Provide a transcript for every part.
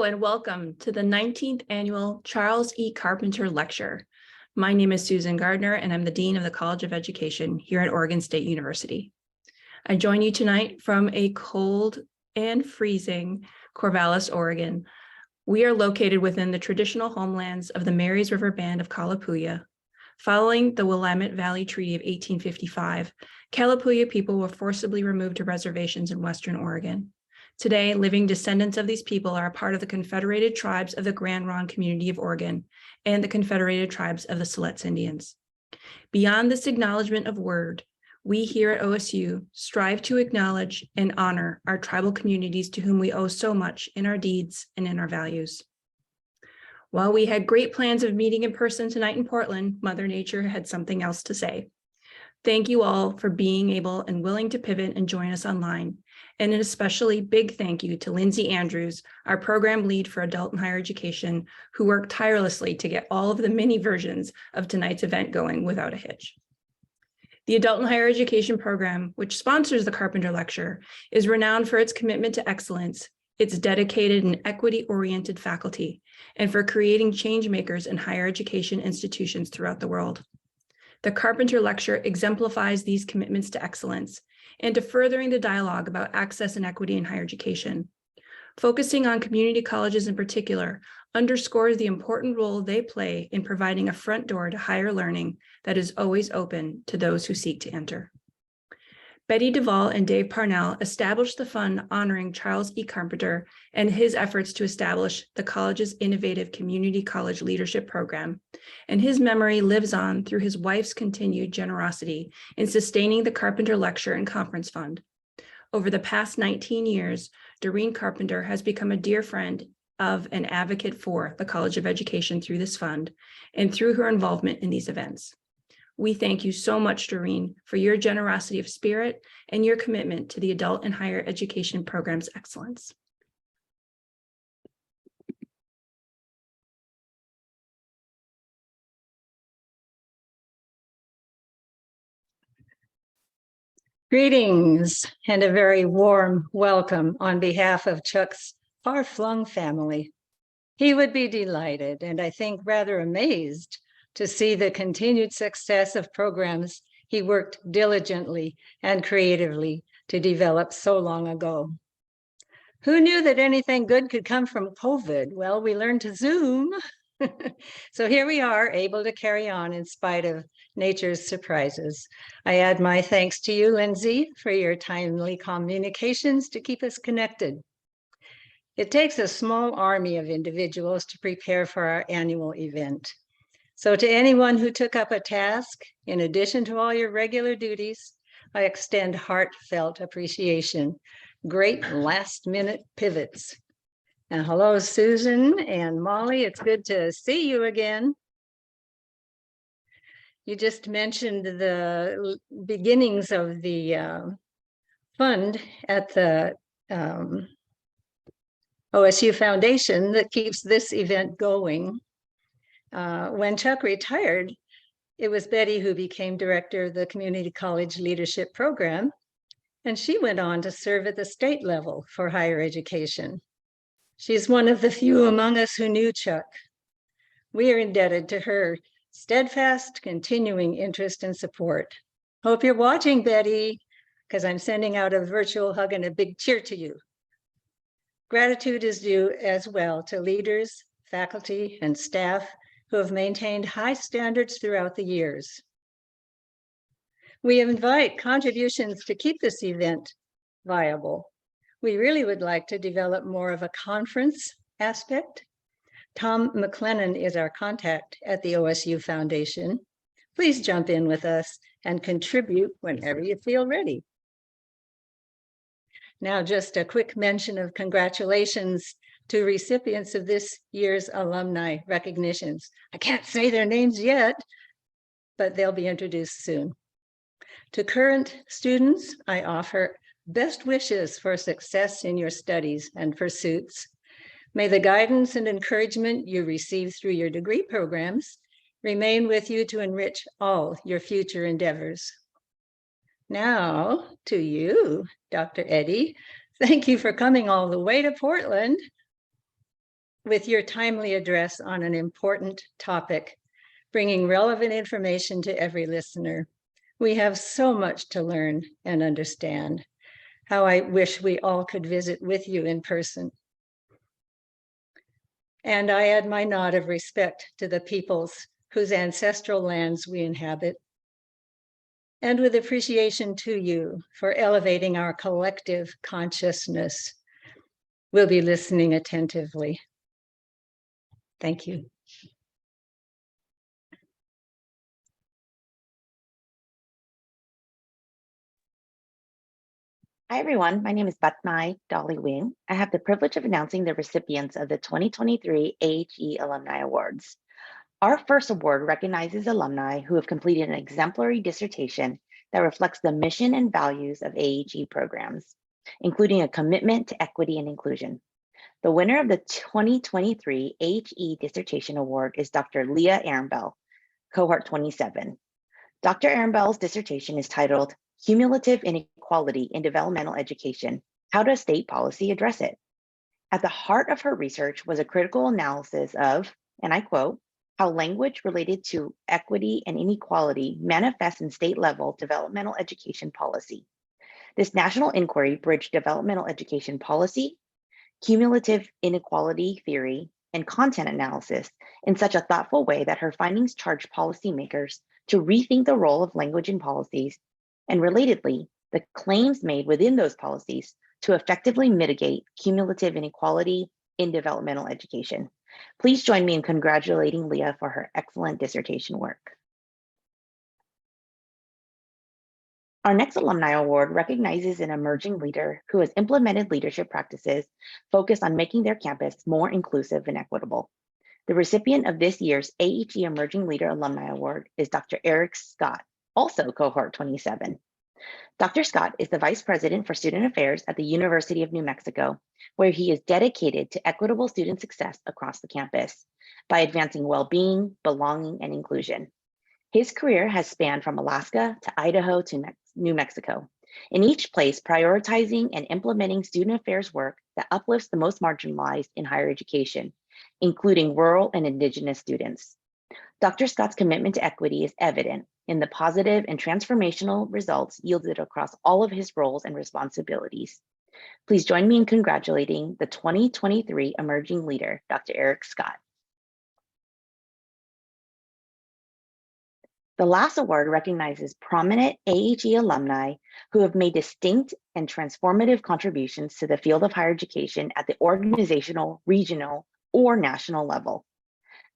Hello and welcome to the 19th Annual Charles E. Carpenter Lecture. My name is Susan Gardner and I'm the Dean of the College of Education here at Oregon State University. I join you tonight from a cold and freezing Corvallis, Oregon. We are located within the traditional homelands of the Marys River Band of Kalapuya. Following the Willamette Valley Treaty of 1855, Kalapuya people were forcibly removed to reservations in Western Oregon. Today, living descendants of these people are a part of the Confederated Tribes of the Grand Ronde Community of Oregon and the Confederated Tribes of the Siletz Indians. Beyond this acknowledgement of word, we here at OSU strive to acknowledge and honor our tribal communities to whom we owe so much in our deeds and in our values. While we had great plans of meeting in person tonight in Portland, Mother Nature had something else to say. Thank you all for being able and willing to pivot and join us online. And an especially big thank you to Lindsay Andrews, our program lead for adult and higher education, who worked tirelessly to get all of the mini versions of tonight's event going without a hitch. The Adult and Higher Education program, which sponsors the Carpenter Lecture, is renowned for its commitment to excellence, its dedicated and equity-oriented faculty, and for creating change makers in higher education institutions throughout the world. The Carpenter Lecture exemplifies these commitments to excellence and to furthering the dialogue about access and equity in higher education. Focusing on community colleges in particular underscores the important role they play in providing a front door to higher learning that is always open to those who seek to enter. Betty Duvall and Dave Parnell established the fund honoring Charles E. Carpenter and his efforts to establish the college's innovative community college leadership program, and his memory lives on through his wife's continued generosity in sustaining the Carpenter Lecture and Conference Fund. Over the past 19 years, Doreen Carpenter has become a dear friend of and advocate for the College of Education through this fund and through her involvement in these events. We thank you so much, Doreen, for your generosity of spirit and your commitment to the adult and higher education program's excellence. Greetings and a very warm welcome on behalf of Chuck's far-flung family. He would be delighted and I think rather amazed to see the continued success of programs he worked diligently and creatively to develop so long ago. Who knew that anything good could come from COVID? Well, we learned to Zoom. So here we are, able to carry on in spite of nature's surprises. I add my thanks to you, Lindsay, for your timely communications to keep us connected. It takes a small army of individuals to prepare for our annual event. So to anyone who took up a task, in addition to all your regular duties, I extend heartfelt appreciation. Great last-minute pivots. And hello, Susan and Molly. It's good to see you again. You just mentioned the beginnings of the fund at the OSU Foundation that keeps this event going. When Chuck retired, it was Betty who became director of the Community College Leadership Program, and she went on to serve at the state level for higher education. She's one of the few among us who knew Chuck. We are indebted to her steadfast, continuing interest and support. Hope you're watching, Betty, because I'm sending out a virtual hug and a big cheer to you. Gratitude is due as well to leaders, faculty, and staff who have maintained high standards throughout the years. We invite contributions to keep this event viable. We really would like to develop more of a conference aspect. Tom McLennan is our contact at the OSU Foundation. Please jump in with us and contribute whenever you feel ready. Now, just a quick mention of congratulations to recipients of this year's alumni recognitions. I can't say their names yet, but they'll be introduced soon. To current students, I offer best wishes for success in your studies and pursuits. May the guidance and encouragement you receive through your degree programs remain with you to enrich all your future endeavors. Now, to you, Dr. Eddy, thank you for coming all the way to Portland. with your timely address on an important topic, bringing relevant information to every listener. We have so much to learn and understand. How I wish we all could visit with you in person. And I add my nod of respect to the peoples whose ancestral lands we inhabit, and with appreciation to you for elevating our collective consciousness. We'll be listening attentively. Thank you. Hi, everyone. My name is Batmai Dolly Wing. I have the privilege of announcing the recipients of the 2023 AHE Alumni Awards. Our first award recognizes alumni who have completed an exemplary dissertation that reflects the mission and values of AHE programs, including a commitment to equity and inclusion. The winner of the 2023 AHE Dissertation Award is Dr. Leah Ehrenbell, cohort 27. Dr. Ehrenbell's dissertation is titled Cumulative Inequality in Developmental Education, How Does State Policy Address It? At the heart of her research was a critical analysis of, and I quote, how language related to equity and inequality manifests in state-level developmental education policy. This national inquiry bridged developmental education policy, cumulative inequality theory, and content analysis in such a thoughtful way that her findings charged policymakers to rethink the role of language in policies, and relatedly, the claims made within those policies to effectively mitigate cumulative inequality in developmental education. Please join me in congratulating Leah for her excellent dissertation work. Our next Alumni Award recognizes an emerging leader who has implemented leadership practices focused on making their campus more inclusive and equitable. The recipient of this year's AHE Emerging Leader Alumni Award is Dr. Eric Scott, also cohort 27. Dr. Scott is the Vice President for Student Affairs at the University of New Mexico, where he is dedicated to equitable student success across the campus by advancing well-being, belonging, and inclusion. His career has spanned from Alaska to Idaho to New Mexico, in each place prioritizing and implementing student affairs work that uplifts the most marginalized in higher education, including rural and Indigenous students. Dr. Scott's commitment to equity is evident in the positive and transformational results yielded across all of his roles and responsibilities. Please join me in congratulating the 2023 Emerging Leader, Dr. Eric Scott. The last award recognizes prominent AHE alumni who have made distinct and transformative contributions to the field of higher education at the organizational, regional, or national level.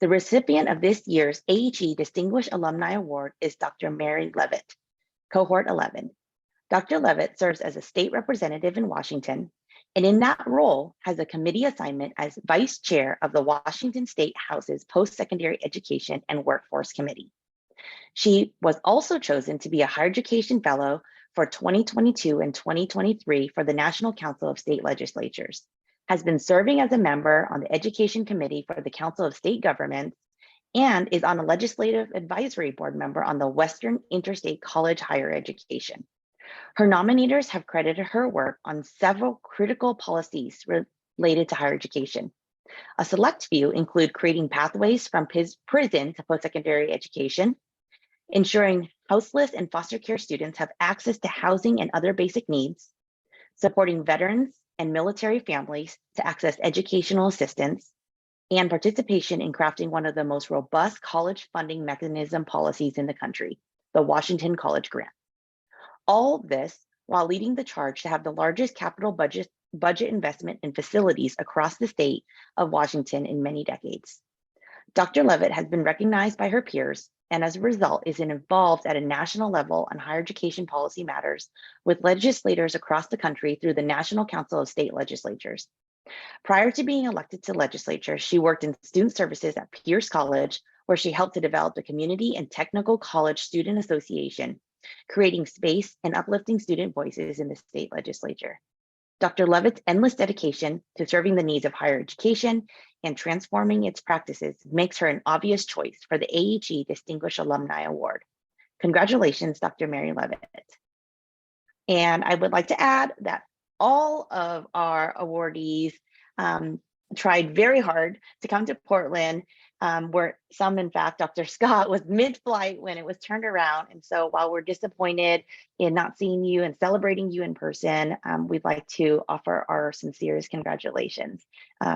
The recipient of this year's AHE Distinguished Alumni Award is Dr. Mary Levitt, cohort 11. Dr. Levitt serves as a state representative in Washington, and in that role has a committee assignment as vice chair of the Washington State House's Post-Secondary Education and Workforce Committee. She was also chosen to be a higher education fellow for 2022 and 2023 for the National Council of State Legislatures, has been serving as a member on the Education Committee for the Council of State Governments, and is on a legislative advisory board member on the Western Interstate College Higher Education. Her nominators have credited her work on several critical policies related to higher education. A select few include creating pathways from prison to post-secondary education, ensuring houseless and foster care students have access to housing and other basic needs, supporting veterans and military families to access educational assistance, and participation in crafting one of the most robust college funding mechanism policies in the country, the Washington College Grant. All this while leading the charge to have the largest capital budget investment in facilities across the state of Washington in many decades. Dr. Levitt has been recognized by her peers, and as a result is involved at a national level on higher education policy matters with legislators across the country through the National Council of State Legislatures. Prior to being elected to legislature, she worked in student services at Pierce College, where she helped to develop the Community and Technical College Student Association, creating space and uplifting student voices in the state legislature. Dr. Levitt's endless dedication to serving the needs of higher education and transforming its practices makes her an obvious choice for the AHE Distinguished Alumni Award. Congratulations, Dr. Mary Levitt. And I would like to add that all of our awardees tried very hard to come to Portland, where some, in fact, Dr. Scott was mid-flight when it was turned around. And so while we're disappointed in not seeing you and celebrating you in person, we'd like to offer our sincerest congratulations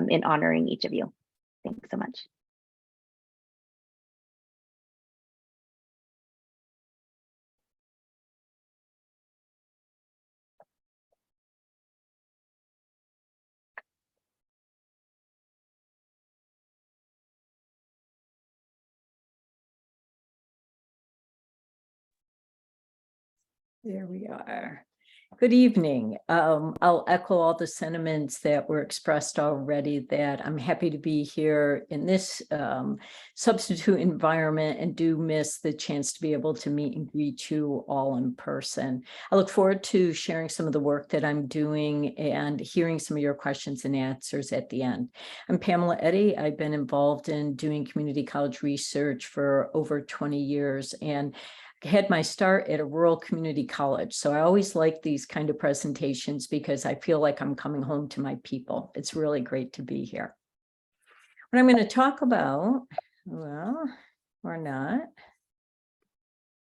in honoring each of you. Thanks so much. There we are. Good evening. I'll echo all the sentiments that were expressed already, that I'm happy to be here in this substitute environment and do miss the chance to be able to meet and greet you all in person. I look forward to sharing some of the work that I'm doing and hearing some of your questions and answers at the end. I'm Pamela Eddy. I've been involved in doing community college research for over 20 years and had my start at a rural community college. So I always like these kind of presentations because I feel like I'm coming home to my people. It's really great to be here. What I'm going to talk about, well, or not.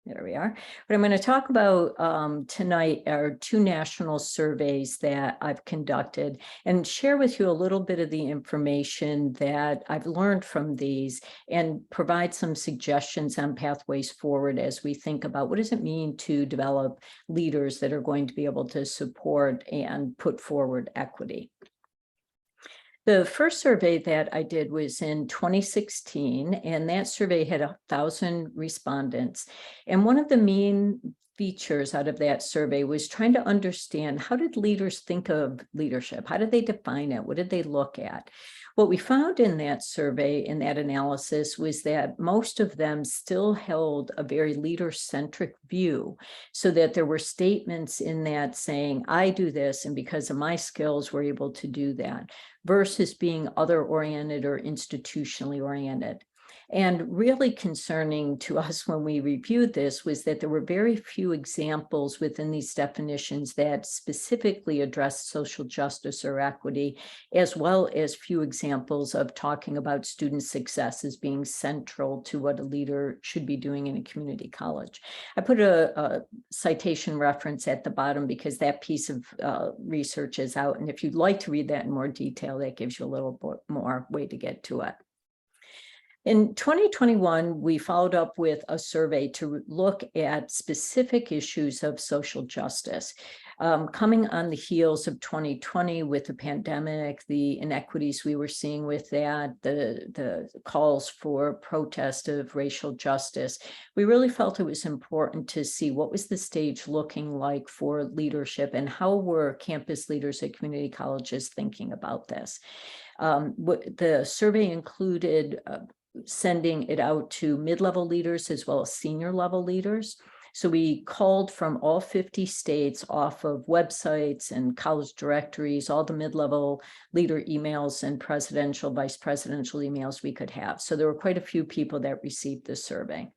There we are. What I'm going to talk about tonight are two national surveys that I've conducted and share with you a little bit of the information that I've learned from these and provide some suggestions on pathways forward as we think about what does it mean to develop leaders that are going to be able to support and put forward equity. The first survey that I did was in 2016, and that survey had 1,000 respondents. And one of the main features out of that survey was trying to understand, how did leaders think of leadership? How did they define it? What did they look at? What we found in that survey, in that analysis, was that most of them still held a very leader-centric view, so that there were statements in that saying, I do this, and because of my skills, we're able to do that, versus being other-oriented or institutionally oriented. And really concerning to us when we reviewed this was that there were very few examples within these definitions that specifically addressed social justice or equity, as well as few examples of talking about student success as being central to what a leader should be doing in a community college. I put a citation reference at the bottom because that piece of research is out. And if you'd like to read that in more detail, that gives you a little bit more way to get to it. In 2021, we followed up with a survey to look at specific issues of social justice. Coming on the heels of 2020 with the pandemic, the inequities we were seeing with that, the calls for protest of racial justice, we really felt it was important to see what was the stage looking like for leadership and how were campus leaders at community colleges thinking about this. The survey included sending it out to mid-level leaders as well as senior level leaders. So we called from all 50 states off of websites and college directories, all the mid-level leader emails and presidential, vice presidential emails we could have. So there were quite a few people that received this survey.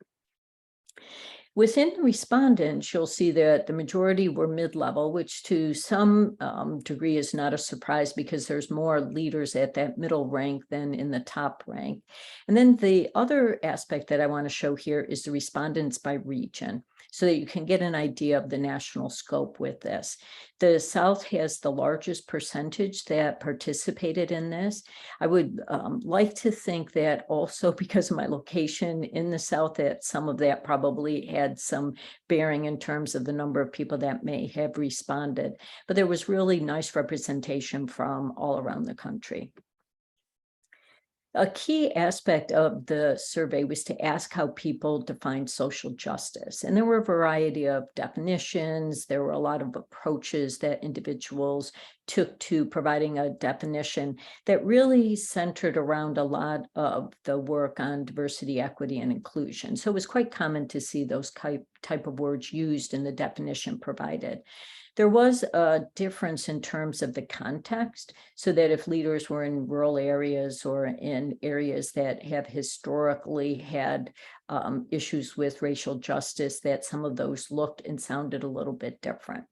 Within the respondents, you'll see that the majority were mid-level, which to some degree is not a surprise because there's more leaders at that middle rank than in the top rank. And then the other aspect that I want to show here is the respondents by region, so that you can get an idea of the national scope with this. The South has the largest percentage that participated in this. I would like to think that also because of my location in the South, that some of that probably had some bearing in terms of the number of people that may have responded. But there was really nice representation from all around the country. A key aspect of the survey was to ask how people define social justice. And there were a variety of definitions. There were a lot of approaches that individuals took to providing a definition that really centered around a lot of the work on diversity, equity, and inclusion. So it was quite common to see those type of words used in the definition provided. There was a difference in terms of the context, so that if leaders were in rural areas or in areas that have historically had issues with racial justice, that some of those looked and sounded a little bit different.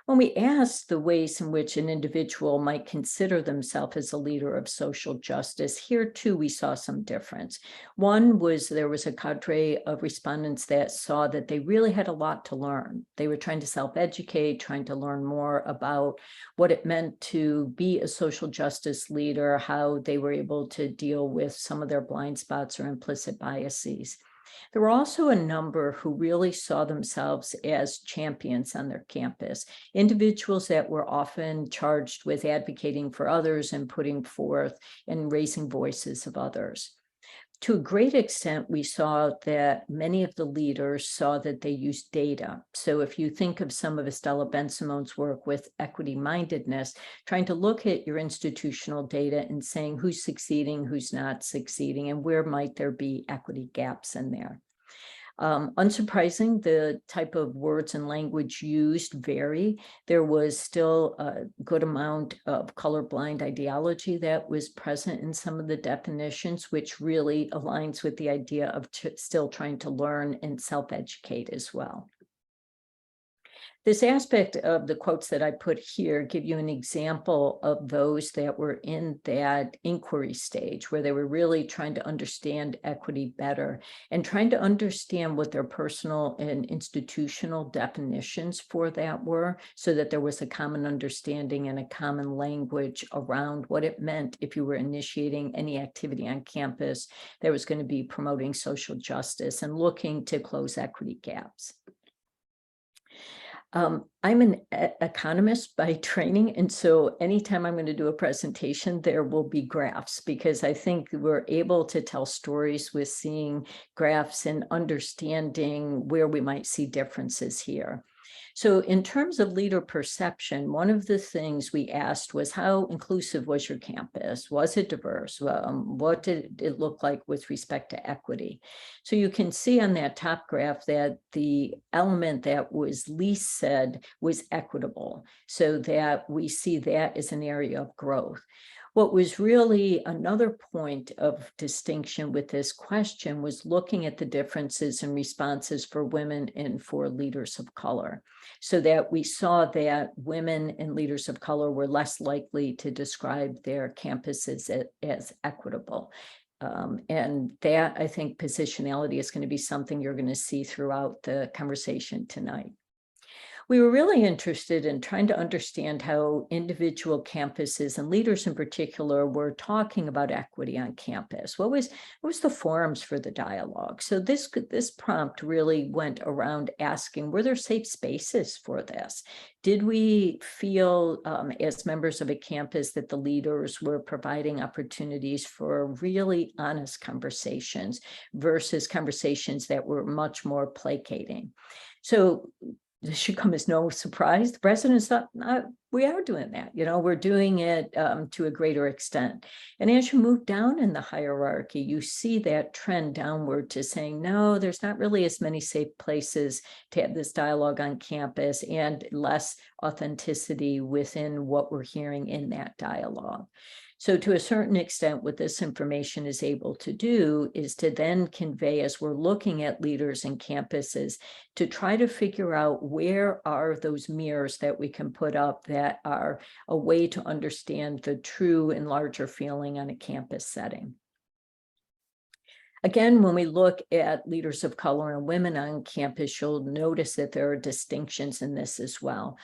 When we asked the ways in which an individual might consider themselves as a leader of social justice, here too we saw some difference. One was there was a cadre of respondents that saw that they really had a lot to learn. They were trying to self-educate, trying to learn more about what it meant to be a social justice leader, how they were able to deal with some of their blind spots or implicit biases. There were also a number who really saw themselves as champions on their campus, individuals that were often charged with advocating for others and putting forth and raising voices of others. To a great extent, we saw that many of the leaders saw that they used data. So if you think of some of Estella Ben-Simone's work with equity mindedness, trying to look at your institutional data and saying who's succeeding, who's not succeeding, and where might there be equity gaps in there. Unsurprising, the type of words and language used vary. There was still a good amount of colorblind ideology that was present in some of the definitions, which really aligns with the idea of still trying to learn and self-educate as well. This aspect of the quotes that I put here give you an example of those that were in that inquiry stage where they were really trying to understand equity better and trying to understand what their personal and institutional definitions for that were, so that there was a common understanding and a common language around what it meant if you were initiating any activity on campus that was going to be promoting social justice and looking to close equity gaps. I'm an economist by training, and so anytime I'm going to do a presentation, there will be graphs, because I think we're able to tell stories with seeing graphs and understanding where we might see differences here. So in terms of leader perception, one of the things we asked was, how inclusive was your campus? Was it diverse? What did it look like with respect to equity? So you can see on that top graph that the element that was least said was equitable, so that we see that as an area of growth. What was really another point of distinction with this question was looking at the differences in responses for women and for leaders of color, so that we saw that women and leaders of color were less likely to describe their campuses as equitable. And that, I think, positionality is going to be something you're going to see throughout the conversation tonight. We were really interested in trying to understand how individual campuses and leaders in particular were talking about equity on campus. What was the forums for the dialogue? So this prompt really went around asking, were there safe spaces for this? Did we feel as members of a campus that the leaders were providing opportunities for really honest conversations versus conversations that were much more placating? So this should come as no surprise. The president thought, we are doing that. We're doing it to a greater extent. And as you move down in the hierarchy, you see that trend downward to saying, no, there's not really as many safe places to have this dialogue on campus, and less authenticity within what we're hearing in that dialogue. So to a certain extent, what this information is able to do is to then convey, as we're looking at leaders and campuses, to try to figure out where are those mirrors that we can put up that are a way to understand the true and larger feeling on a campus setting. Again, when we look at leaders of color and women on campus, you'll notice that there are distinctions in this as well.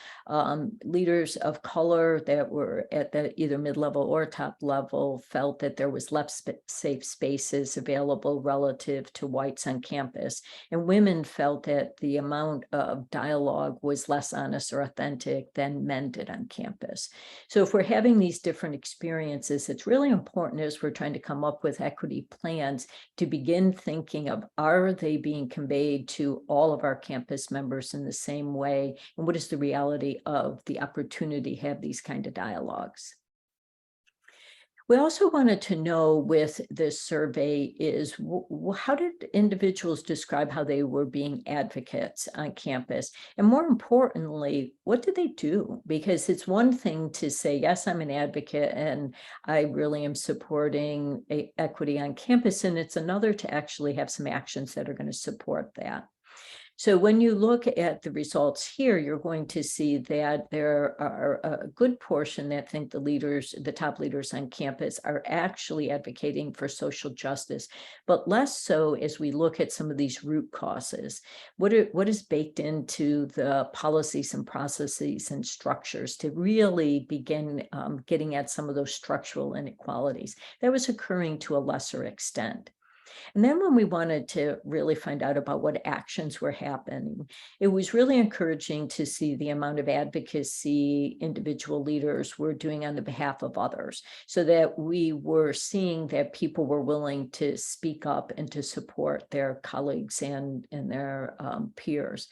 Leaders of color that were at the either mid-level or top level felt that there was less safe spaces available relative to whites on campus. And women felt that the amount of dialogue was less honest or authentic than men did on campus. So if we're having these different experiences, it's really important as we're trying to come up with equity plans to begin thinking of, are they being conveyed to all of our campus members in the same way? And what is the reality of the opportunity to have these kind of dialogues? We also wanted to know with this survey is, how did individuals describe how they were being advocates on campus? And more importantly, what did they do? Because it's one thing to say, yes, I'm an advocate and I really am supporting equity on campus. And it's another to actually have some actions that are going to support that. So when you look at the results here, you're going to see that there are a good portion that think the top leaders on campus are actually advocating for social justice, but less so as we look at some of these root causes. What is baked into the policies and processes and structures to really begin getting at some of those structural inequalities that was occurring to a lesser extent. And then when we wanted to really find out about what actions were happening, it was really encouraging to see the amount of advocacy individual leaders were doing on the behalf of others, so that we were seeing that people were willing to speak up and to support their colleagues and their peers.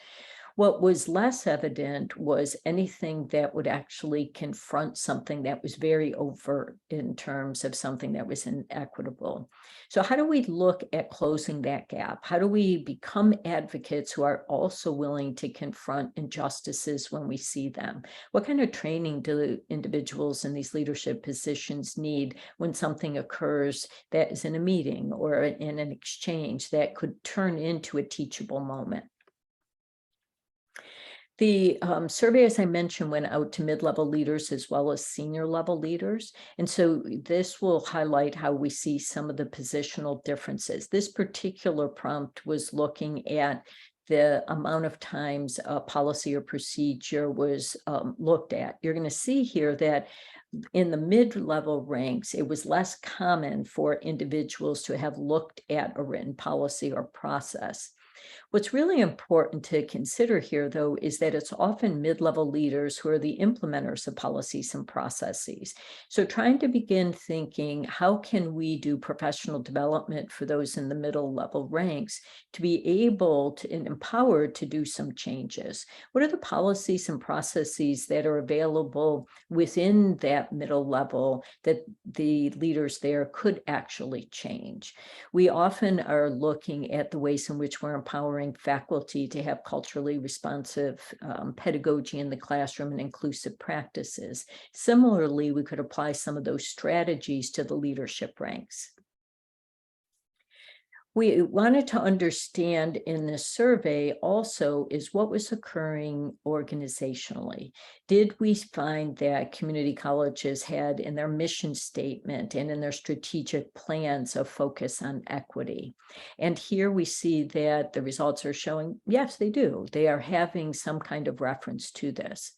What was less evident was anything that would actually confront something that was very overt in terms of something that was inequitable. So how do we look at closing that gap? How do we become advocates who are also willing to confront injustices when we see them? What kind of training do individuals in these leadership positions need when something occurs that is in a meeting or in an exchange that could turn into a teachable moment? The survey, as I mentioned, went out to mid-level leaders as well as senior level leaders. And so this will highlight how we see some of the positional differences. This particular prompt was looking at the amount of times a policy or procedure was looked at. You're going to see here that in the mid-level ranks, it was less common for individuals to have looked at a written policy or process. What's really important to consider here, though, is that it's often mid-level leaders who are the implementers of policies and processes. So trying to begin thinking, how can we do professional development for those in the middle level ranks to be able to and empowered to do some changes? What are the policies and processes that are available within that middle level that the leaders there could actually change? We often are looking at the ways in which we're empowering faculty to have culturally responsive pedagogy in the classroom and inclusive practices. Similarly, we could apply some of those strategies to the leadership ranks. We wanted to understand in this survey also is what was occurring organizationally. Did we find that community colleges had in their mission statement and in their strategic plans a focus on equity? And here we see that the results are showing, yes, they do. They are having some kind of reference to this.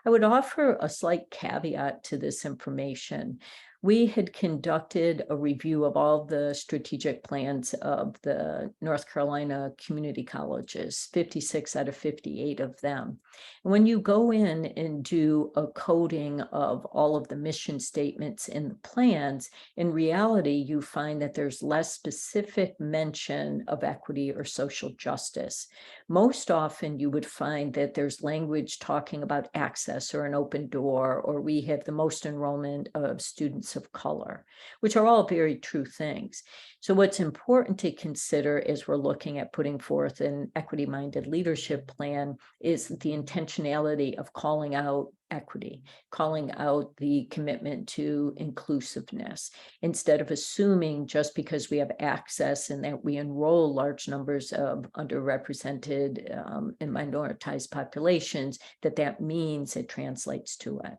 I would offer a slight caveat to this information. We had conducted a review of all the strategic plans of the North Carolina community colleges, 56 out of 58 of them. And when you go in and do a coding of all of the mission statements in the plans, in reality, you find that there's less specific mention of equity or social justice. Most often you would find that there's language talking about access or an open door, or we have the most enrollment of students of color, which are all very true things. So what's important to consider as we're looking at putting forth an equity-minded leadership plan is the intentionality of calling out equity, calling out the commitment to inclusiveness, instead of assuming just because we have access and that we enroll large numbers of underrepresented and minoritized populations, that means it translates to it.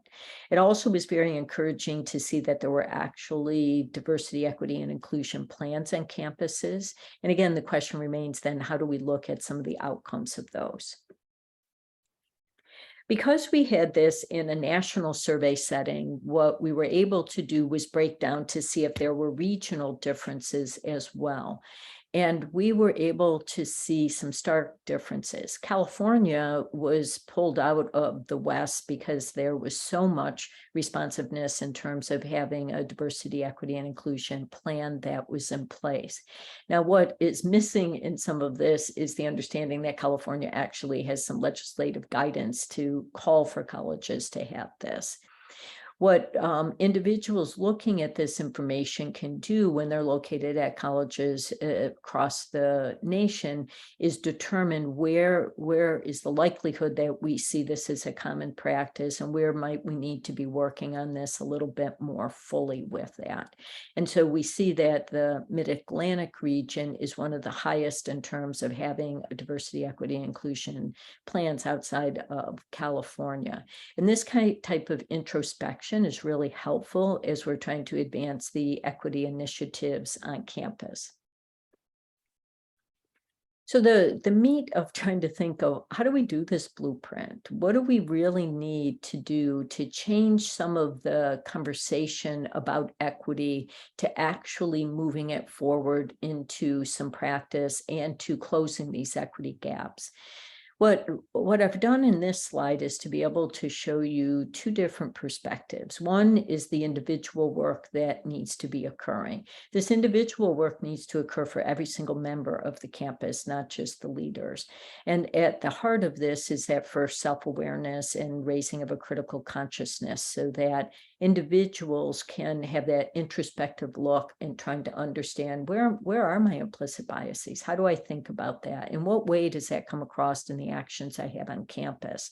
It also was very encouraging to see that there were actually diversity, equity, and inclusion plans on campuses. And again, the question remains then, how do we look at some of the outcomes of those? Because we had this in a national survey setting, what we were able to do was break down to see if there were regional differences as well. And we were able to see some stark differences. California was pulled out of the West because there was so much responsiveness in terms of having a diversity, equity, and inclusion plan that was in place. Now, what is missing in some of this is the understanding that California actually has some legislative guidance to call for colleges to have this. What individuals looking at this information can do when they're located at colleges across the nation is determine where is the likelihood that we see this as a common practice, and where might we need to be working on this a little bit more fully with that. And so we see that the Mid-Atlantic region is one of the highest in terms of having a diversity, equity, and inclusion plans outside of California. And this type of introspection is really helpful as we're trying to advance the equity initiatives on campus. So the meat of trying to think of how do we do this blueprint? What do we really need to do to change some of the conversation about equity to actually moving it forward into some practice and to closing these equity gaps? What I've done in this slide is to be able to show you two different perspectives. One is the individual work that needs to be occurring. This individual work needs to occur for every single member of the campus, not just the leaders. And at the heart of this is that first self-awareness and raising of a critical consciousness so that individuals can have that introspective look and trying to understand where are my implicit biases? How do I think about that? In what way does that come across in the actions I have on campus?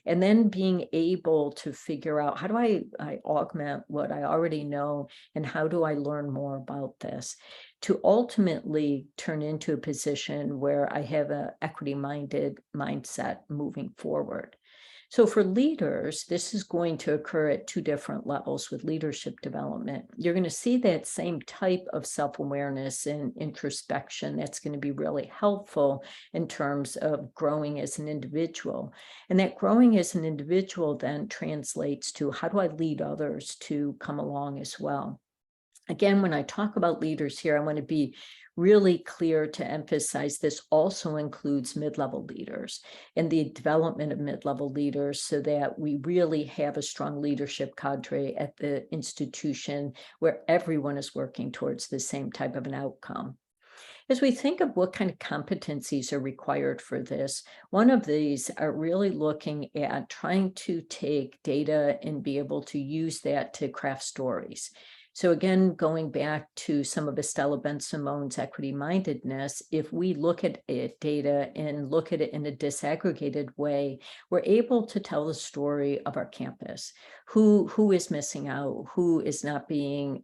And then being able to figure out how do I augment what I already know, and how do I learn more about this to ultimately turn into a position where I have an equity-minded mindset moving forward. So for leaders, this is going to occur at two different levels with leadership development. You're going to see that same type of self-awareness and introspection that's going to be really helpful in terms of growing as an individual. And that growing as an individual then translates to how do I lead others to come along as well. Again, when I talk about leaders here, I want to be really clear to emphasize this also includes mid-level leaders and the development of mid-level leaders so that we really have a strong leadership cadre at the institution where everyone is working towards the same type of an outcome. As we think of what kind of competencies are required for this, one of these are really looking at trying to take data and be able to use that to craft stories. So again, going back to some of Estella Ben-Simone's equity-mindedness, if we look at data and look at it in a disaggregated way, we're able to tell the story of our campus. Who is missing out? Who is not being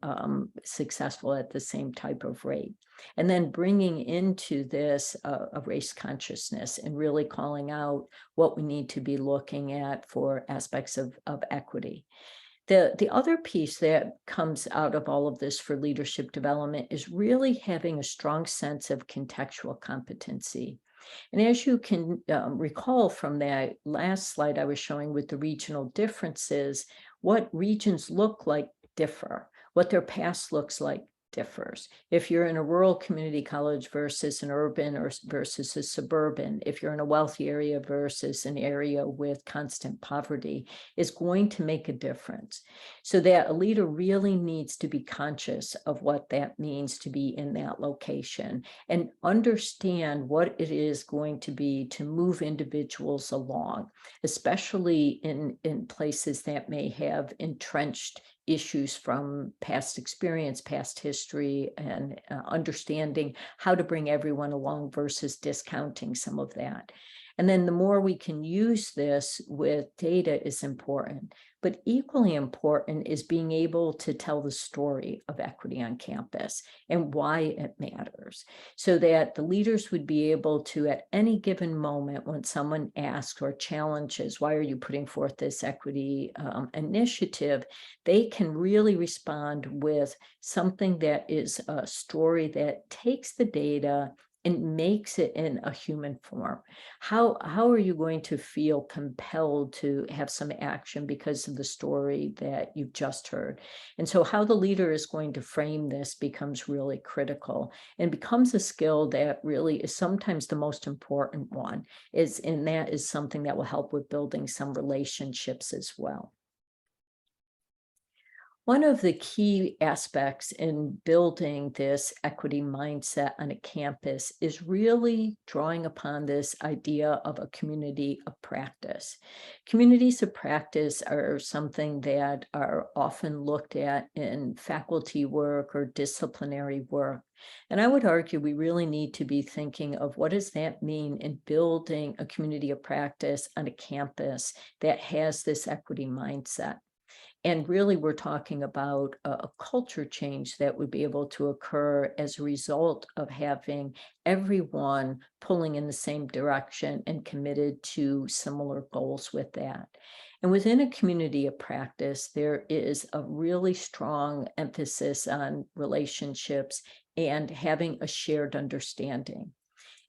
successful at the same type of rate? And then bringing into this a race consciousness and really calling out what we need to be looking at for aspects of equity. The other piece that comes out of all of this for leadership development is really having a strong sense of contextual competency. And as you can recall from that last slide I was showing with the regional differences, what regions look like differ, what their past looks like differs. If you're in a rural community college versus an urban or versus a suburban, if you're in a wealthy area versus an area with constant poverty, is going to make a difference. So that a leader really needs to be conscious of what that means to be in that location and understand what it is going to be to move individuals along, especially in places that may have entrenched issues from past experience, past history, and understanding how to bring everyone along versus discounting some of that. And then the more we can use this with data is important, but equally important is being able to tell the story of equity on campus and why it matters, so that the leaders would be able to, at any given moment when someone asks or challenges, why are you putting forth this equity initiative, they can really respond with something that is a story that takes the data and makes it in a human form. How are you going to feel compelled to have some action because of the story that you've just heard? And so how the leader is going to frame this becomes really critical and becomes a skill that really is sometimes the most important one, and that is something that will help with building some relationships as well. One of the key aspects in building this equity mindset on a campus is really drawing upon this idea of a community of practice. Communities of practice are something that are often looked at in faculty work or disciplinary work. And I would argue we really need to be thinking of what does that mean in building a community of practice on a campus that has this equity mindset. And really, we're talking about a culture change that would be able to occur as a result of having everyone pulling in the same direction and committed to similar goals with that. And within a community of practice, there is a really strong emphasis on relationships and having a shared understanding.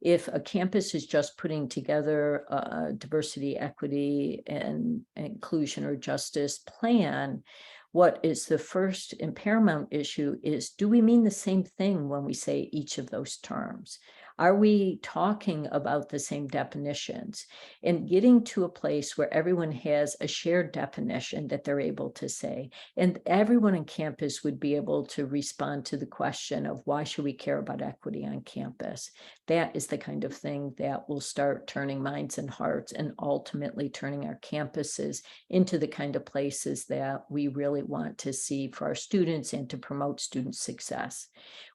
If a campus is just putting together a diversity, equity, and inclusion or justice plan, what is the first and paramount issue is, do we mean the same thing when we say each of those terms? Are we talking about the same definitions? And getting to a place where everyone has a shared definition that they're able to say, and everyone on campus would be able to respond to the question of why should we care about equity on campus? That is the kind of thing that will start turning minds and hearts and ultimately turning our campuses into the kind of places that we really want to see for our students and to promote student success.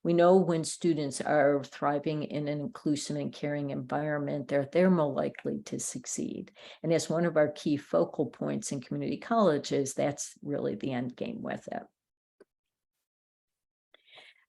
We know when students are thriving in an inclusive and caring environment, they're more likely to succeed. And as one of our key focal points in community colleges, that's really the end game with it.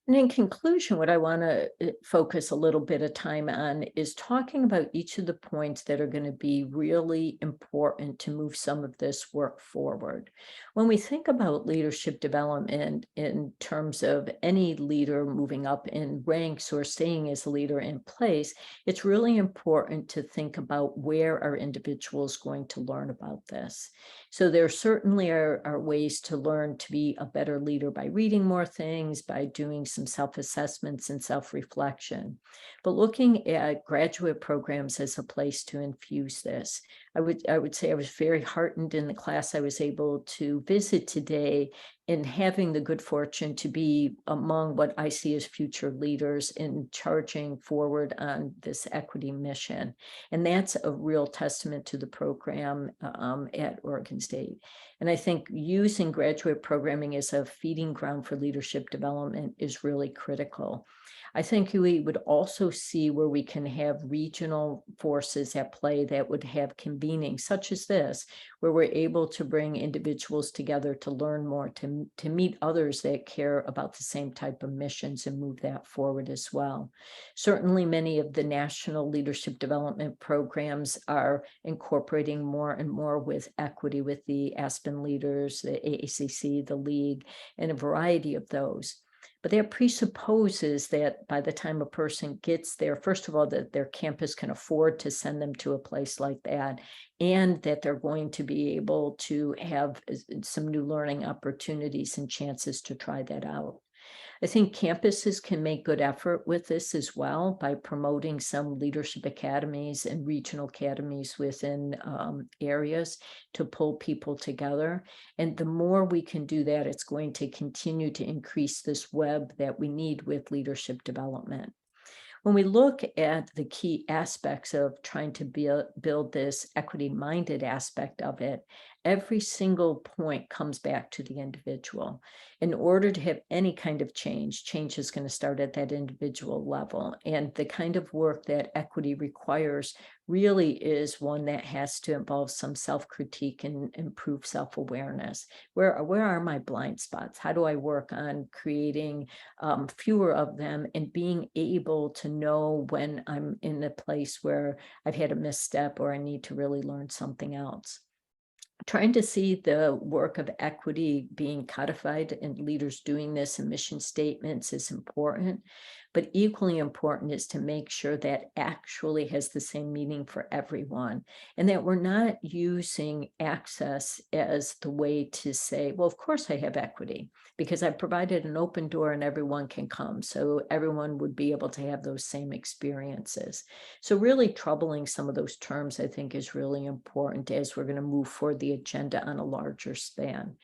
And in conclusion, what I want to focus a little bit of time on is talking about each of the points that are going to be really important to move some of this work forward. When we think about leadership development in terms of any leader moving up in ranks or staying as a leader in place, it's really important to think about where are individuals going to learn about this. So there certainly are ways to learn to be a better leader by reading more things, by doing some self-assessments and self-reflection. But looking at graduate programs as a place to infuse this, I would say I was very heartened in the class I was able to visit today in having the good fortune to be among what I see as future leaders in charging forward on this equity mission. And that's a real testament to the program at Oregon State. And I think using graduate programming as a feeding ground for leadership development is really critical. I think we would also see where we can have regional forces at play that would have convening, such as this, where we're able to bring individuals together to learn more, to meet others that care about the same type of missions and move that forward as well. Certainly, many of the national leadership development programs are incorporating more and more with equity, with the Aspen leaders, the AACC, the League, and a variety of those. But that presupposes that by the time a person gets there, first of all, that their campus can afford to send them to a place like that, and that they're going to be able to have some new learning opportunities and chances to try that out. I think campuses can make good effort with this as well by promoting some leadership academies and regional academies within areas to pull people together. And the more we can do that, it's going to continue to increase this web that we need with leadership development. When we look at the key aspects of trying to build this equity-minded aspect of it, every single point comes back to the individual. In order to have any kind of change is going to start at that individual level. And the kind of work that equity requires really is one that has to involve some self-critique and improve self-awareness. Where are my blind spots? How do I work on creating fewer of them and being able to know when I'm in a place where I've had a misstep or I need to really learn something else? Trying to see the work of equity being codified and leaders doing this in mission statements is important, but equally important is to make sure that actually has the same meaning for everyone, and that we're not using access as the way to say, well, of course I have equity because I've provided an open door and everyone can come, so everyone would be able to have those same experiences. So really troubling some of those terms, I think, is really important as we're going to move forward the agenda on a larger span.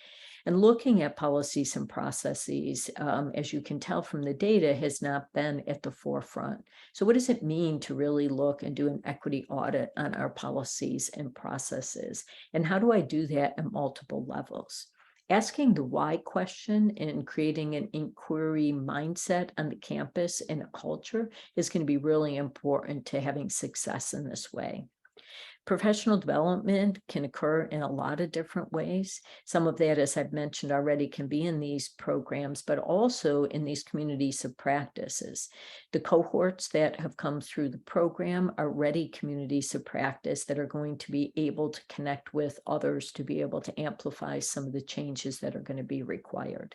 And looking at policies and processes, as you can tell from the data, has not been at the forefront. So what does it mean to really look and do an equity audit on our policies and processes? And how do I do that at multiple levels? Asking the why question and creating an inquiry mindset on the campus and a culture is going to be really important to having success in this way. Professional development can occur in a lot of different ways. Some of that, as I've mentioned already, can be in these programs, but also in these communities of practices. The cohorts that have come through the program are ready communities of practice that are going to be able to connect with others to be able to amplify some of the changes that are going to be required.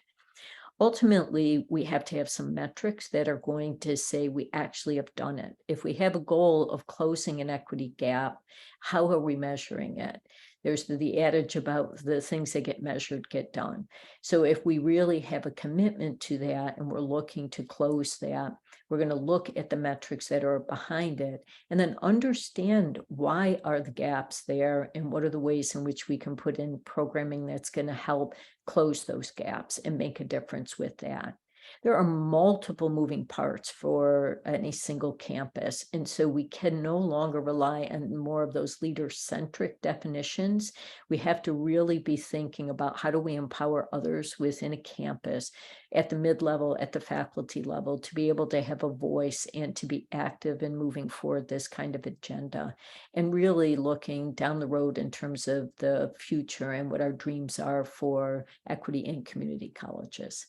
Ultimately, we have to have some metrics that are going to say we actually have done it. If we have a goal of closing an equity gap, how are we measuring it? There's the adage about the things that get measured get done. So if we really have a commitment to that and we're looking to close that, we're going to look at the metrics that are behind it and then understand why are the gaps there and what are the ways in which we can put in programming that's going to help close those gaps and make a difference with that. There are multiple moving parts for any single campus, and so we can no longer rely on more of those leader-centric definitions. We have to really be thinking about how do we empower others within a campus at the mid-level, at the faculty level, to be able to have a voice and to be active in moving forward this kind of agenda, and really looking down the road in terms of the future and what our dreams are for equity in community colleges.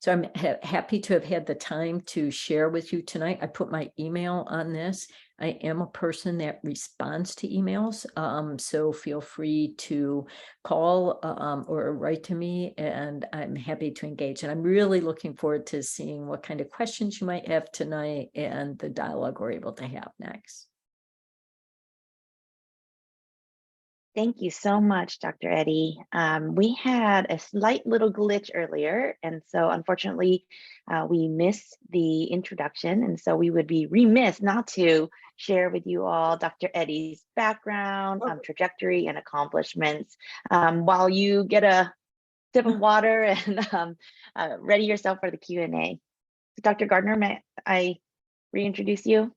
So I'm happy to have had the time to share with you tonight. I put my email on this. I am a person that responds to emails, so feel free to call or write to me, and I'm happy to engage. And I'm really looking forward to seeing what kind of questions you might have tonight and the dialogue we're able to have next. Thank you so much, Dr. Eddy. We had a slight little glitch earlier, and so unfortunately, we missed the introduction, and so we would be remiss not to share with you all Dr. Eddy's background, trajectory, and accomplishments while you get a sip of water and ready yourself for the Q&A. So Dr. Gardner, may I reintroduce you?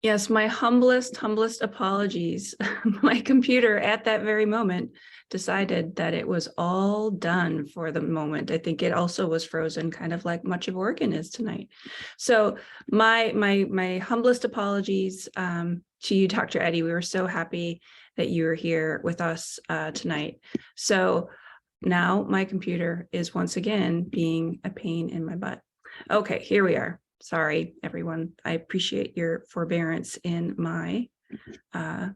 Yes, my humblest apologies. My computer at that very moment decided that it was all done for the moment. I think it also was frozen, kind of like much of Oregon is tonight. So my humblest apologies to you, Dr. Eddy. We were so happy that you were here with us tonight. So now my computer is once again being a pain in my butt. Okay, here we are. Sorry, everyone. I appreciate your forbearance in my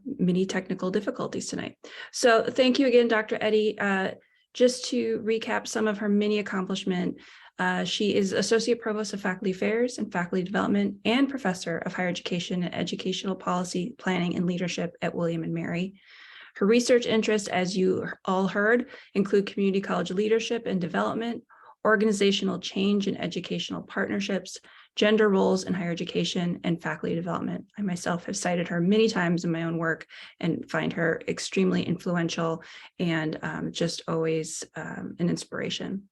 mini technical difficulties tonight. So thank you again, Dr. Eddy. Just to recap some of her mini accomplishment, she is Associate Provost of Faculty Affairs and Faculty Development and Professor of Higher Education and Educational Policy Planning and Leadership at William & Mary. Her research interests, as you all heard, include community college leadership and development, organizational change and educational partnerships, gender roles in higher education, and faculty development. I myself have cited her many times in my own work and find her extremely influential and just always an inspiration.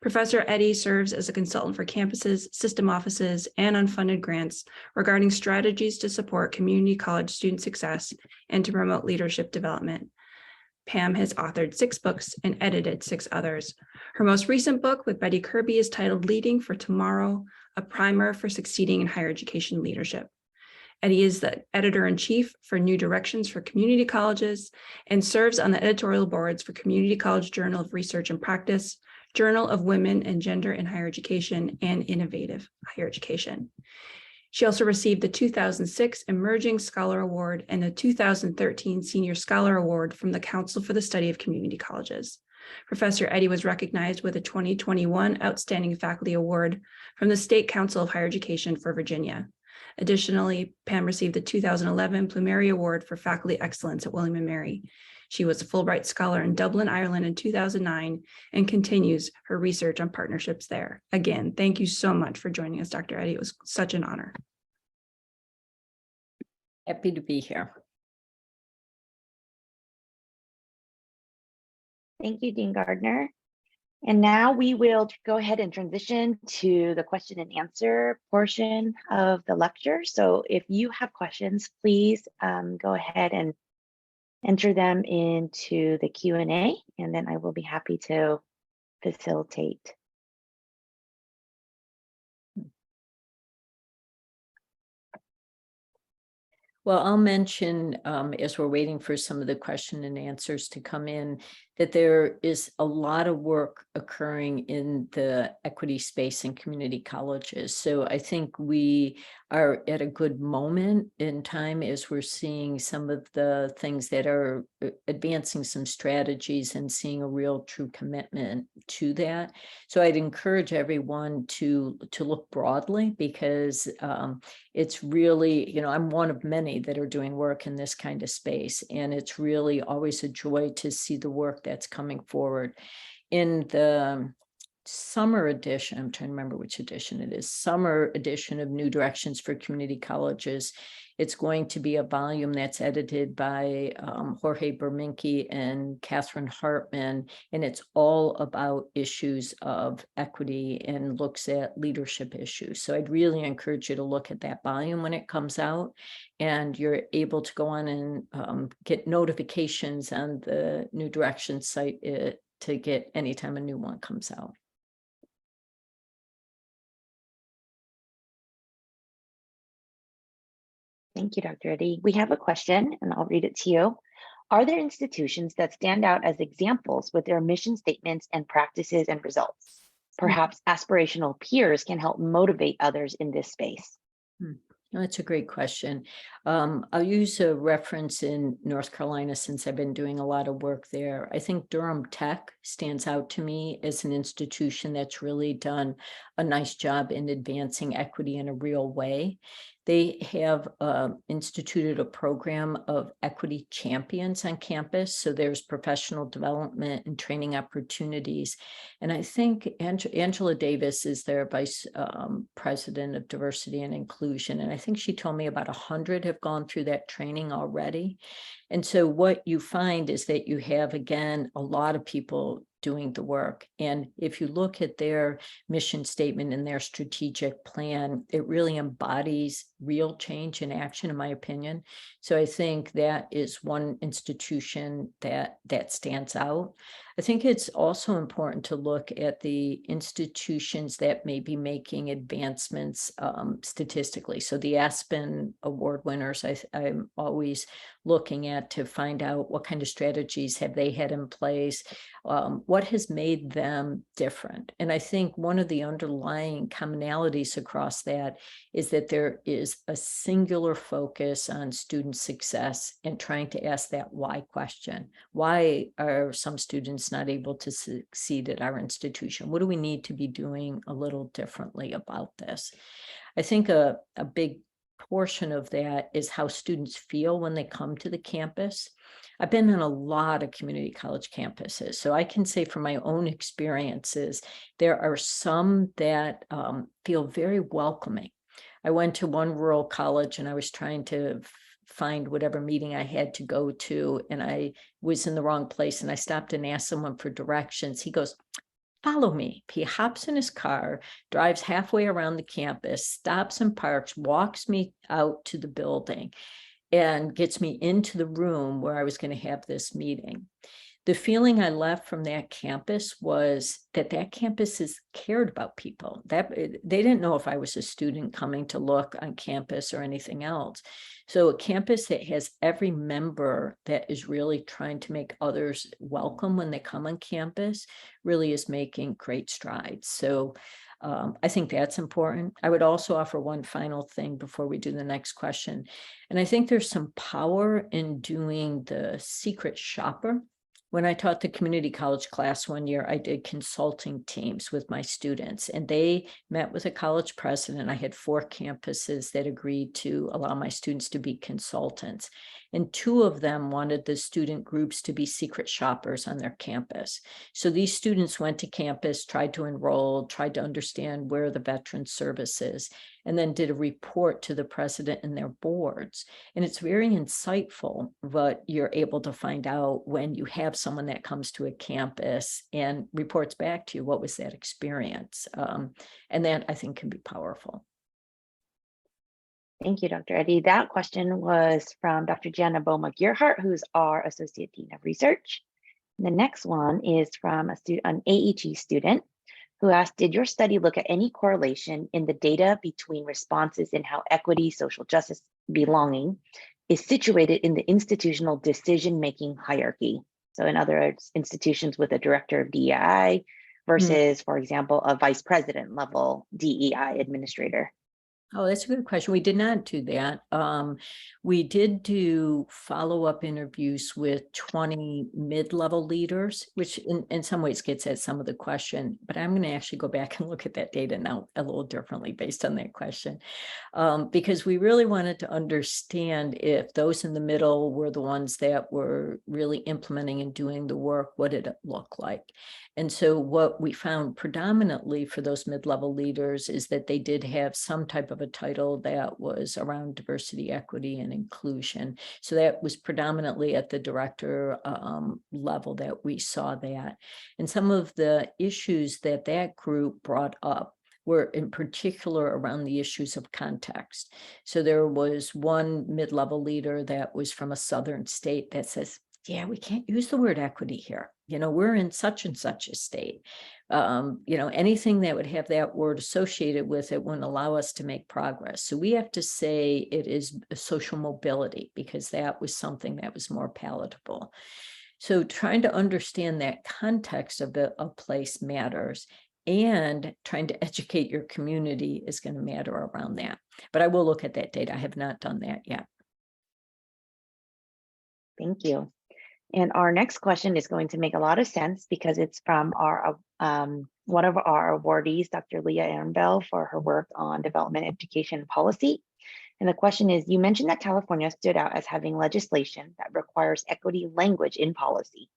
Professor Eddy serves as a consultant for campuses, system offices, and unfunded grants regarding strategies to support community college student success and to promote leadership development. Pam has authored 6 books and edited 6 others. Her most recent book with Betty Kirby is titled Leading for Tomorrow, a primer for succeeding in higher education leadership. Eddy is the editor-in-chief for New Directions for Community Colleges and serves on the editorial boards for Community College Journal of Research and Practice, Journal of Women and Gender in Higher Education, and Innovative Higher Education. She also received the 2006 Emerging Scholar Award and the 2013 Senior Scholar Award from the Council for the Study of Community Colleges. Professor Eddy was recognized with a 2021 Outstanding Faculty Award from the State Council of Higher Education for Virginia. Additionally, Pam received the 2011 Plumery Award for Faculty Excellence at William & Mary. She was a Fulbright Scholar in Dublin, Ireland in 2009 and continues her research on partnerships there. Again, thank you so much for joining us, Dr. Eddy. It was such an honor. Happy to be here. Thank you, Dean Gardner. And now we will go ahead and transition to the question and answer portion of the lecture. So if you have questions, please go ahead and enter them into the Q&A, and then I will be happy to facilitate. Well, I'll mention, as we're waiting for some of the question and answers to come in, that there is a lot of work occurring in the equity space in community colleges. So I think we are at a good moment in time as we're seeing some of the things that are advancing some strategies and seeing a real true commitment to that. So I'd encourage everyone to look broadly, because it's really, I'm one of many that are doing work in this kind of space, and it's really always a joy to see the work that's coming forward. In the summer edition, I'm trying to remember which edition it is, summer edition of New Directions for Community Colleges, it's going to be a volume that's edited by Jorge Berminke and Catherine Hartman, and it's all about issues of equity and looks at leadership issues. So I'd really encourage you to look at that volume when it comes out, and you're able to go on and get notifications on the New Directions site to get anytime a new one comes out. Thank you, Dr. Eddy. We have a question, and I'll read it to you. Are there institutions that stand out as examples with their mission statements and practices and results? Perhaps aspirational peers can help motivate others in this space. That's a great question. I'll use a reference in North Carolina, since I've been doing a lot of work there. I think Durham Tech stands out to me as an institution that's really done a nice job in advancing equity in a real way. They have instituted a program of equity champions on campus. So there's professional development and training opportunities. And I think Angela Davis is their vice president of diversity and inclusion. And I think she told me about 100 have gone through that training already. And so what you find is that you have, again, a lot of people doing the work. And if you look at their mission statement and their strategic plan, it really embodies real change in action, in my opinion. So I think that is one institution that stands out. I think it's also important to look at the institutions that may be making advancements statistically. So the Aspen Award winners, I'm always looking at to find out what kind of strategies have they had in place, what has made them different. And I think one of the underlying commonalities across that is that there is a singular focus on student success and trying to ask that why question. Why are some students not able to succeed at our institution? What do we need to be doing a little differently about this? I think a big portion of that is how students feel when they come to the campus. I've been in a lot of community college campuses, so I can say from my own experiences, there are some that feel very welcoming. I went to one rural college and I was trying to find whatever meeting I had to go to, and I was in the wrong place, and I stopped and asked someone for directions. He goes, "Follow me." He hops in his car, drives halfway around the campus, stops and parks, walks me out to the building, and gets me into the room where I was going to have this meeting. The feeling I left from that campus was that campus is cared about people. That they didn't know if I was a student coming to look on campus or anything else. So a campus that has every member that is really trying to make others welcome when they come on campus really is making great strides. So I think that's important. I would also offer one final thing before we do the next question. And I think there's some power in doing the secret shopper. When I taught the community college class one year, I did consulting teams with my students, and they met with a college president. I had 4 campuses that agreed to allow my students to be consultants. and 2 of them wanted the student groups to be secret shoppers on their campus. So these students went to campus, tried to enroll, tried to understand where the veteran service is, and then did a report to the president and their boards. And it's very insightful what you're able to find out when you have someone that comes to a campus and reports back to you, what was that experience? And that I think can be powerful. Thank you, Dr. Eddy. That question was from Dr. Gianna Boma-Gearhart, who's our Associate Dean of Research. The next one is from an AEG student who asked, did your study look at any correlation in the data between responses in how equity, social justice, belonging is situated in the institutional decision-making hierarchy? So in other words, institutions with a director of DEI versus, for example, a vice president level DEI administrator. Oh, that's a good question. We did not do that. We did do follow-up interviews with 20 mid-level leaders, which in some ways gets at some of the question, but I'm going to actually go back and look at that data now a little differently based on that question, because we really wanted to understand if those in the middle were the ones that were really implementing and doing the work, what did it look like? And so what we found predominantly for those mid-level leaders is that they did have some type of a title that was around diversity, equity, and inclusion. So that was predominantly at the director level that we saw that. And some of the issues that that group brought up were in particular around the issues of context. So there was one mid-level leader that was from a southern state that says, yeah, we can't use the word equity here. You know, we're in such and such a state. You know, anything that would have that word associated with it wouldn't allow us to make progress. So we have to say it is social mobility because that was something that was more palatable. So trying to understand that context of a place matters, and trying to educate your community is going to matter around that. But I will look at that data. I have not done that yet. Thank you. And our next question is going to make a lot of sense because it's from our one of our awardees, Dr. Leah Ehrenbell, for her work on development, education, and policy. And the question is, you mentioned that California stood out as having legislation that requires equity language in policy.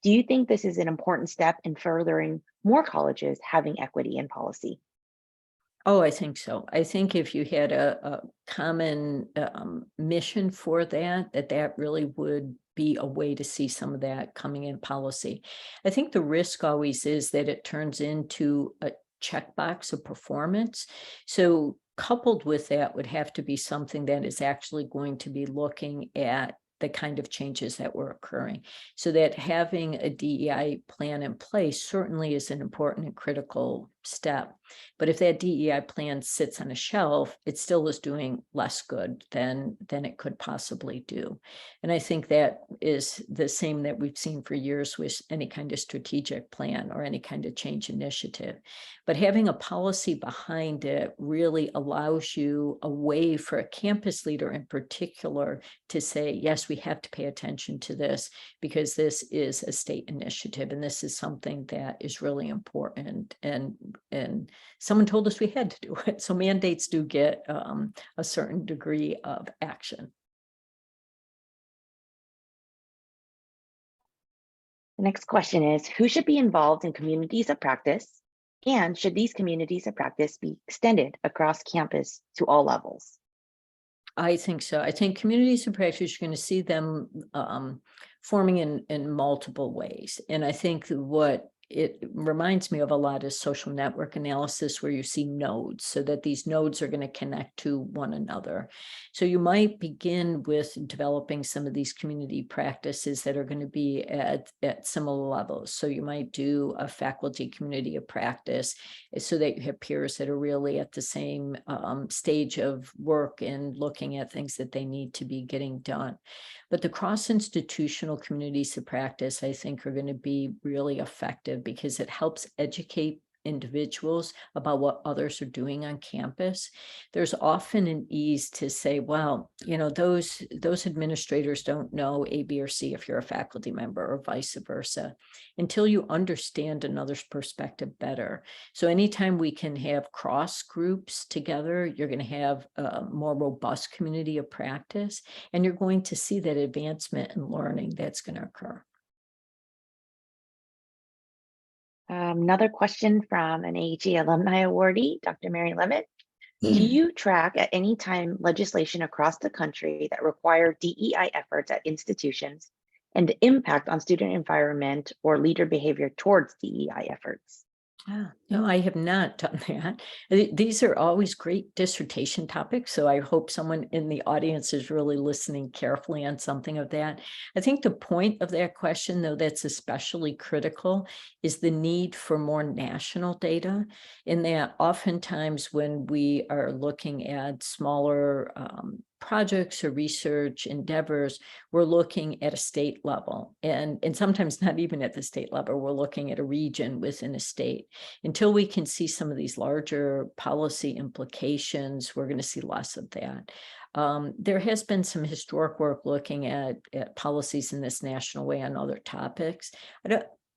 Do you think this is an important step in furthering more colleges having equity in policy? Oh, I think so. I think if you had a common mission for that, that really would be a way to see some of that coming in policy. I think the risk always is that it turns into a checkbox of performance. So coupled with that would have to be something that is actually going to be looking at the kind of changes that were occurring, so that having a DEI plan in place certainly is an important and critical step. But if that DEI plan sits on a shelf, it still is doing less good than it could possibly do. And I think that is the same that we've seen for years with any kind of strategic plan or any kind of change initiative. But having a policy behind it really allows you a way for a campus leader in particular to say, yes, we have to pay attention to this because this is a state initiative and this is something that is really important. And someone told us we had to do it. So mandates do get a certain degree of action. The next question is, who should be involved in communities of practice? And should these communities of practice be extended across campus to all levels? I think so. I think communities of practice, you're going to see them forming in multiple ways. And I think what it reminds me of a lot is social network analysis, where you see nodes, so that these nodes are going to connect to one another. So you might begin with developing some of these community practices that are going to be at similar levels. So you might do a faculty community of practice so that you have peers that are really at the same stage of work and looking at things that they need to be getting done. But the cross-institutional communities of practice, I think, are going to be really effective because it helps educate individuals about what others are doing on campus, there's often an ease to say, well, those administrators don't know A, B, or C if you're a faculty member, or vice versa, until you understand another's perspective better. So anytime we can have cross groups together, you're going to have a more robust community of practice, and you're going to see that advancement in learning that's going to occur. Another question from an AG alumni awardee, Dr. Mary Levitt. Do you track at any time legislation across the country that require DEI efforts at institutions and the impact on student environment or leader behavior towards DEI efforts? No, I have not done that. These are always great dissertation topics, so I hope someone in the audience is really listening carefully on something of that. I think the point of that question, though, that's especially critical is the need for more national data, in that oftentimes when we are looking at smaller projects or research endeavors, we're looking at a state level, and sometimes not even at the state level, we're looking at a region within a state. Until we can see some of these larger policy implications, we're going to see less of that. There has been some historic work looking at policies in this national way on other topics.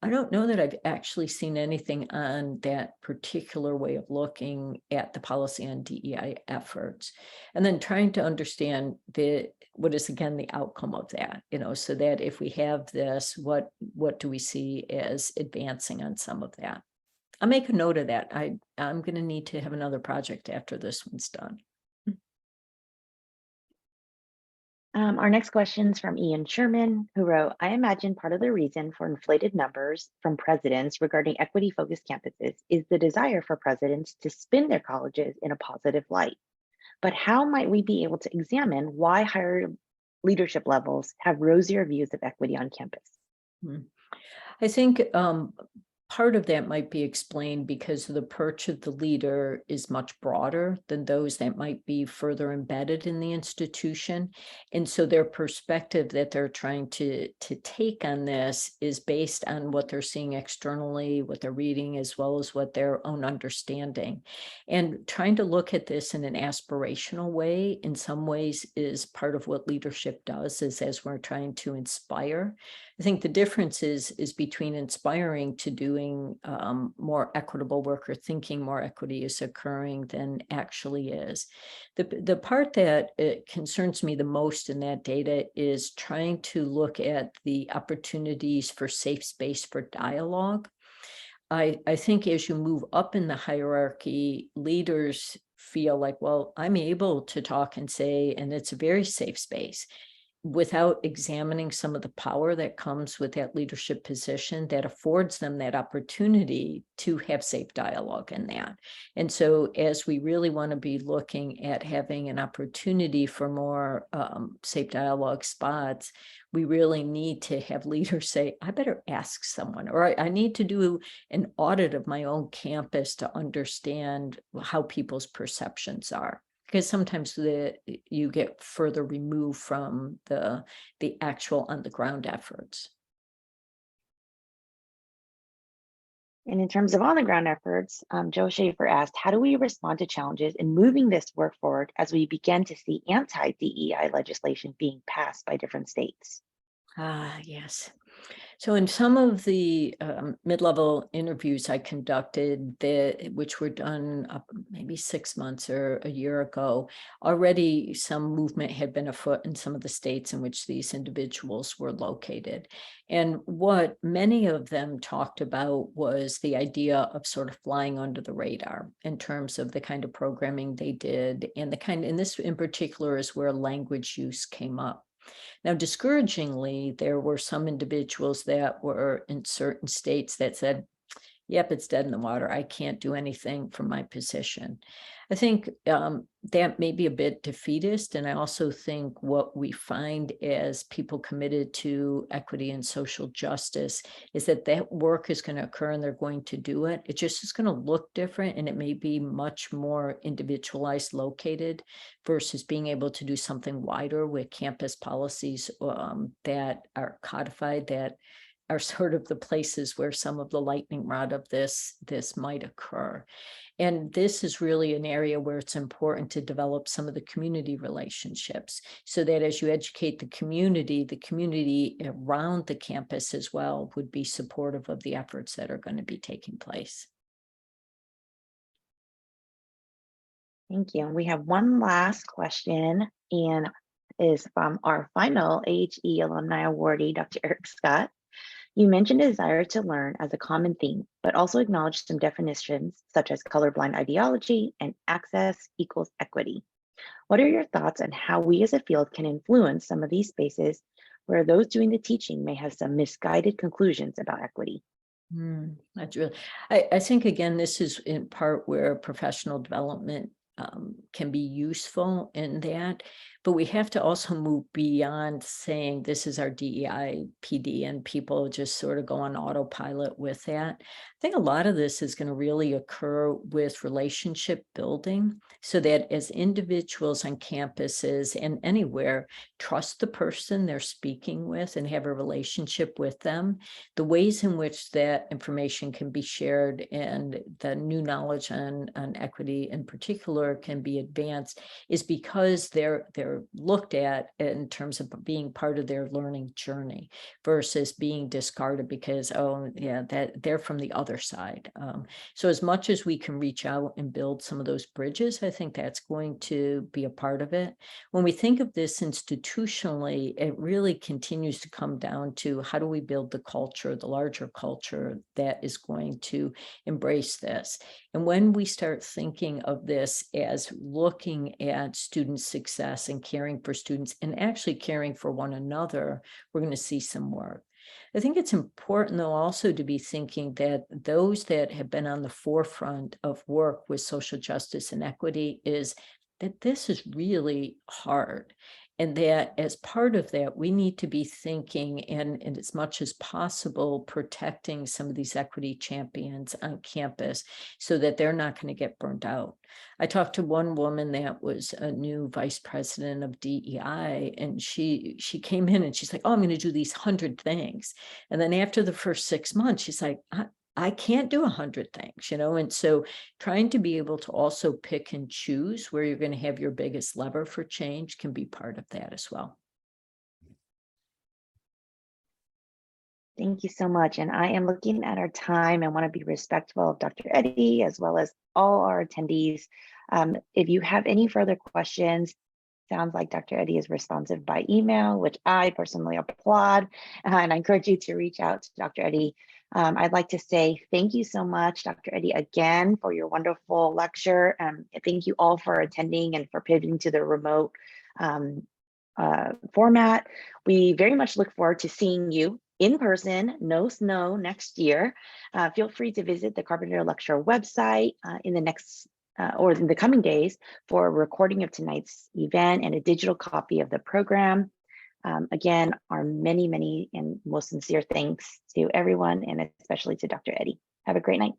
I don't know that I've actually seen anything on that particular way of looking at the policy on DEI efforts, and then trying to understand what is again the outcome of that, so that if we have this, what do we see as advancing on some of that. I'll make a note of that. I'm going to need to have another project after this one's done. Our next question is from Ian Sherman, who wrote, I imagine part of the reason for inflated numbers from presidents regarding equity-focused campuses is the desire for presidents to spin their colleges in a positive light. But how might we be able to examine why higher leadership levels have rosier views of equity on campus? I think part of that might be explained because the perch of the leader is much broader than those that might be further embedded in the institution. And so their perspective that they're trying to take on this is based on what they're seeing externally, what they're reading, as well as what their own understanding. And trying to look at this in an aspirational way, in some ways, is part of what leadership does, is as we're trying to inspire. I think the difference is between inspiring to doing more equitable work or thinking more equity is occurring than actually is. The part that concerns me the most in that data is trying to look at the opportunities for safe space for dialogue. I think as you move up in the hierarchy, leaders feel like, well, I'm able to talk and say, and it's a very safe space, without examining some of the power that comes with that leadership position that affords them that opportunity to have safe dialogue in that. And so as we really want to be looking at having an opportunity for more safe dialogue spots, we really need to have leaders say, I better ask someone, or I need to do an audit of my own campus to understand how people's perceptions are. Because sometimes you get further removed from the actual on the ground efforts. And in terms of on the ground efforts, Joe Schaefer asked, how do we respond to challenges in moving this work forward as we begin to see anti-DEI legislation being passed by different states? Yes. So in some of the mid-level interviews I conducted, which were done maybe 6 months or a year ago, already some movement had been afoot in some of the states in which these individuals were located. And what many of them talked about was the idea of sort of flying under the radar in terms of the kind of programming they did, and and this in particular is where language use came up. Now, discouragingly, there were some individuals that were in certain states that said, yep, it's dead in the water. I can't do anything from my position. I think that may be a bit defeatist. And I also think what we find as people committed to equity and social justice is that work is going to occur and they're going to do it. It just is going to look different, and it may be much more individualized, located, versus being able to do something wider with campus policies that are codified, that are sort of the places where some of the lightning rod of this might occur. And this is really an area where it's important to develop some of the community relationships, so that as you educate the community around the campus as well would be supportive of the efforts that are going to be taking place. Thank you. And we have one last question, and is from our final AHE Alumni Awardee, Dr. Eric Scott. You mentioned a desire to learn as a common theme, but also acknowledged some definitions such as colorblind ideology and access equals equity. What are your thoughts on how we as a field can influence some of these spaces where those doing the teaching may have some misguided conclusions about equity? That's really, I think, again, this is in part where professional development can be useful in that, but we have to also move beyond saying this is our DEI PD and people just sort of go on autopilot with that. I think a lot of this is going to really occur with relationship building, so that as individuals on campuses and anywhere trust the person they're speaking with and have a relationship with them, the ways in which that information can be shared and the new knowledge on equity in particular can be advanced is because they're looked at in terms of being part of their learning journey versus being discarded because, oh yeah, that they're from the other side. So as much as we can reach out and build some of those bridges, I think that's going to be a part of it. When we think of this institutionally, it really continues to come down to how do we build the culture, the larger culture that is going to embrace this. And when we start thinking of this as looking at student success and caring for students and actually caring for one another, we're going to see some work. I think it's important, though, also to be thinking that those that have been on the forefront of work with social justice and equity is that this is really hard. And that as part of that, we need to be thinking and as much as possible, protecting some of these equity champions on campus so that they're not going to get burned out. I talked to one woman that was a new vice president of DEI, and she came in and she's like, oh, I'm going to do these 100 things. And then after the first 6 months, she's like, I can't do 100 things, and so trying to be able to also pick and choose where you're going to have your biggest lever for change can be part of that as well. Thank you so much. And I am looking at our time and want to be respectful of Dr. Eddy as well as all our attendees. If you have any further questions, sounds like Dr. Eddy is responsive by email, which I personally applaud, and I encourage you to reach out to Dr. Eddy. I'd like to say thank you so much, Dr. Eddy, again for your wonderful lecture. Thank you all for attending and for pivoting to the remote format. We very much look forward to seeing you in person, no snow, next year. Feel free to visit the Carpenter Lecture website in the next or in the coming days for a recording of tonight's event and a digital copy of the program. Again, our many, many and most sincere thanks to everyone and especially to Dr. Eddy. Have a great night.